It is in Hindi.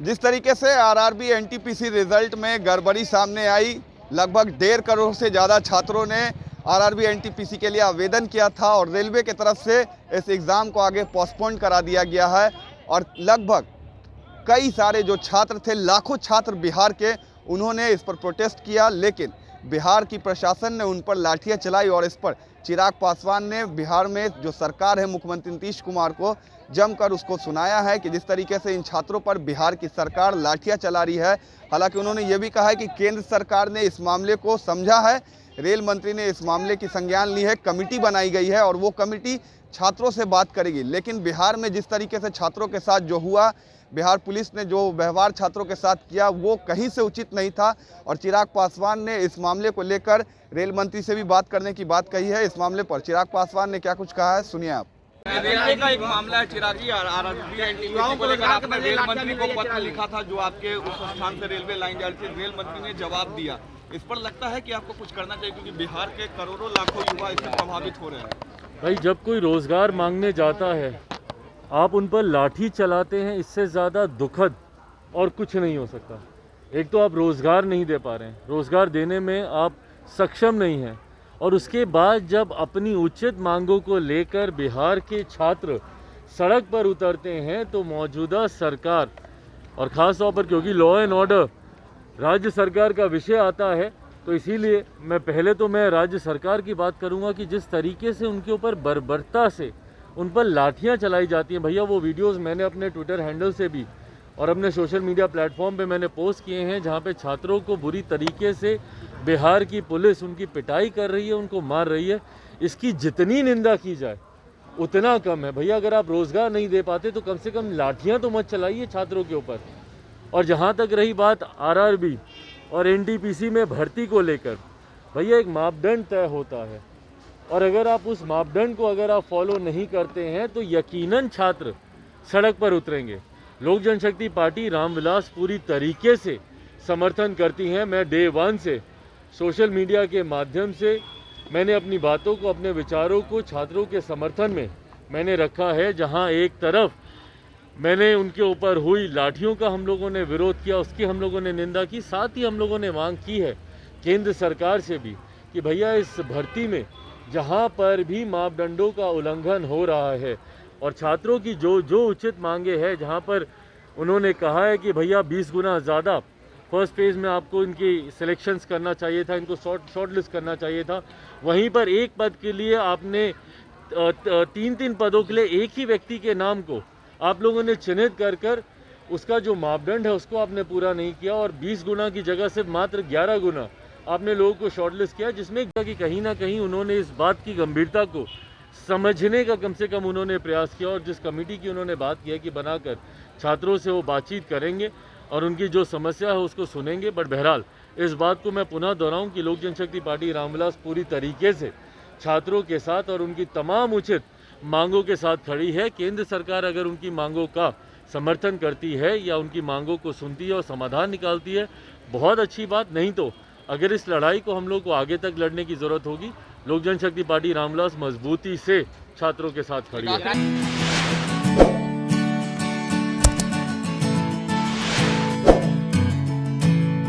जिस तरीके से आरआरबी एनटीपीसी रिजल्ट में गड़बड़ी सामने आई, लगभग 1.5 करोड़ से ज़्यादा छात्रों ने आरआरबी एनटीपीसी के लिए आवेदन किया था और रेलवे की तरफ से इस एग्ज़ाम को आगे पोस्टपोन करा दिया गया है। और लगभग कई सारे जो छात्र थे, लाखों छात्र बिहार के, उन्होंने इस पर प्रोटेस्ट किया, लेकिन बिहार की प्रशासन ने उन पर लाठियां चलाई और इस पर चिराग पासवान ने बिहार में जो सरकार है, मुख्यमंत्री नीतीश कुमार को जमकर उसको सुनाया है कि जिस तरीके से इन छात्रों पर बिहार की सरकार लाठियां चला रही है। हालांकि उन्होंने ये भी कहा है कि केंद्र सरकार ने इस मामले को समझा है, रेल मंत्री ने इस मामले की संज्ञान ली है, कमेटी बनाई गई है और वो कमेटी छात्रों से बात करेगी। लेकिन बिहार में जिस तरीके से छात्रों के साथ जो हुआ, बिहार पुलिस ने जो व्यवहार छात्रों के साथ किया, वो कहीं से उचित नहीं था और चिराग पासवान ने इस मामले को लेकर रेल मंत्री से भी बात करने की बात कही है। इस मामले पर चिराग पासवान ने क्या कुछ कहा है, सुनिए आप। रेलवे का एक मामला है चिराग जी, आरआरबी एनटीपीसी को लेकर आपने रेल मंत्री को पत्र लिखा था, जो आपके उस स्थान से रेलवे लाइन जा रही थी, रेल मंत्री ने जवाब दिया। इस पर लगता है कि आपको कुछ करना चाहिए, क्योंकि बिहार के करोड़ों लाखों युवा इससे प्रभावित हो रहे हैं। भाई, जब कोई रोजगार मांगने जाता है, आप उन पर लाठी चलाते हैं, इससे ज़्यादा दुखद और कुछ नहीं हो सकता। एक तो आप रोज़गार नहीं दे पा रहे हैं, रोज़गार देने में आप सक्षम नहीं हैं, और उसके बाद जब अपनी उचित मांगों को लेकर बिहार के छात्र सड़क पर उतरते हैं, तो मौजूदा सरकार, और ख़ास तौर पर क्योंकि लॉ एंड ऑर्डर राज्य सरकार का विषय आता है, तो इसीलिए मैं राज्य सरकार की बात करूंगा कि जिस तरीके से उनके ऊपर बर्बरता से उन पर लाठियां चलाई जाती हैं। भैया, वो वीडियोस मैंने अपने ट्विटर हैंडल से भी और अपने सोशल मीडिया प्लेटफॉर्म पे मैंने पोस्ट किए हैं, जहां पे छात्रों को बुरी तरीके से बिहार की पुलिस उनकी पिटाई कर रही है, उनको मार रही है। इसकी जितनी निंदा की जाए उतना कम है। भैया, अगर आप रोज़गार नहीं दे पाते तो कम से कम लाठियाँ तो मत चलाइए छात्रों के ऊपर। और जहाँ तक रही बात आरआरबी और एनटीपीसी में भर्ती को लेकर, भैया एक मापदंड तय होता है, और अगर आप उस मापदंड को फॉलो नहीं करते हैं तो यकीनन छात्र सड़क पर उतरेंगे। लोक जनशक्ति पार्टी रामविलास पूरी तरीके से समर्थन करती है। मैं डे 1 से सोशल मीडिया के माध्यम से मैंने अपनी बातों को, अपने विचारों को छात्रों के समर्थन में मैंने रखा है। जहां एक तरफ मैंने उनके ऊपर हुई लाठियों का हम लोगों ने विरोध किया, उसकी हम लोगों ने निंदा की, साथ ही हम लोगों ने मांग की है केंद्र सरकार से भी कि भैया इस भर्ती में जहां पर भी मापदंडों का उल्लंघन हो रहा है और छात्रों की जो उचित मांगे हैं, जहां पर उन्होंने कहा है कि भैया 20 गुना ज़्यादा फर्स्ट फेज़ में आपको इनकी सिलेक्शंस करना चाहिए था, इनको शॉर्ट लिस्ट करना चाहिए था, वहीं पर एक पद के लिए आपने 3-3 पदों के लिए एक ही व्यक्ति के नाम को आप लोगों ने चिन्हित कर उसका जो मापदंड है उसको आपने पूरा नहीं किया, और 20 गुना की जगह से मात्र 11 गुना आपने लोगों को शॉर्टलिस्ट किया, जिसमें कि कहीं ना कहीं उन्होंने इस बात की गंभीरता को समझने का कम से कम उन्होंने प्रयास किया। और जिस कमेटी की उन्होंने बात की है कि बनाकर छात्रों से वो बातचीत करेंगे और उनकी जो समस्या है उसको सुनेंगे। बट बहरहाल इस बात को मैं पुनः दोहराऊं कि लोक जनशक्ति पार्टी रामविलास पूरी तरीके से छात्रों के साथ और उनकी तमाम उचित मांगों के साथ खड़ी है। केंद्र सरकार अगर उनकी मांगों का समर्थन करती है या उनकी मांगों को सुनती है और समाधान निकालती है, बहुत अच्छी बात। नहीं तो अगर इस लड़ाई को हम लोग को आगे तक लड़ने की ज़रूरत होगी, लोक जनशक्ति पार्टी रामविलास मजबूती से छात्रों के साथ खड़ी है।